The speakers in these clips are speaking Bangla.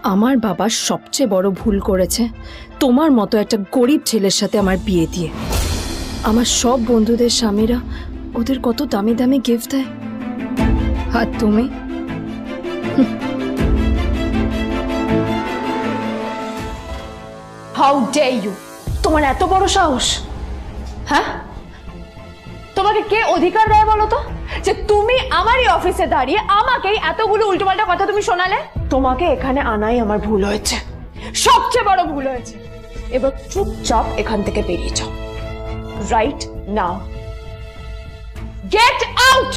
আমার বাবা সবচেয়ে বড় ভুল করেছে তোমার মতো একটা গরিব ছেলের সাথে আমার বিয়ে দিয়ে। আমার সব বন্ধুদের স্বামীরা ওদের কত দামি দামি গিফট দেয়, আর তুমি হাউ ডে ইউ, তোমার এত বড় সাহস? হ্যাঁ, তোমাকে কে অধিকার দেয় বলো তো যে তুমি আমারই অফিসে দাঁড়িয়ে আমাকেই এতগুলো উল্টোপাল্টা কথা তুমি শোনালে? তোমাকে এখানে আনাই আমার ভুল হয়েছে, সবচেয়ে বড় ভুল হয়েছে। এবার চুপচাপ এখান থেকে বেরিয়ে যাও, রাইট নাও, গেট আউট।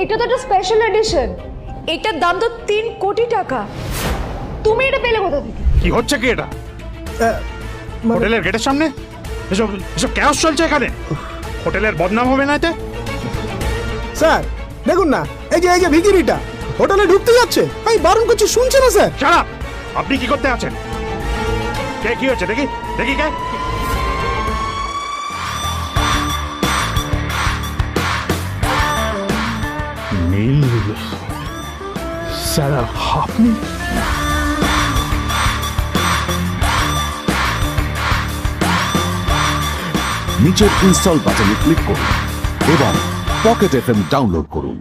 এটা তো একটা স্পেশাল এডিশন, এটার দাম তো 3 কোটি টাকা। তুমি এটা পেলে কোথা থেকে? কি হচ্ছে কি এটা? হোটেলের গেটের সামনে এসব এসব ক্যাশ চলছে এখানে। হোটেলের বদনাম হবে না এতে? স্যার দেখুন না, এই যে ভিখিরিটা হোটেলে ঢুকতে যাচ্ছে, আমি বারণ করছি শুনছে না স্যার। Shut up! আপনি কি করতে আছেন? কে কি হচ্ছে দেখি দেখি কে? নীল স্যার, আপনি? নিচের ইনস্টল বাটনে ক্লিক করুন এবং পকেট এফএম ডাউনলোড করুন।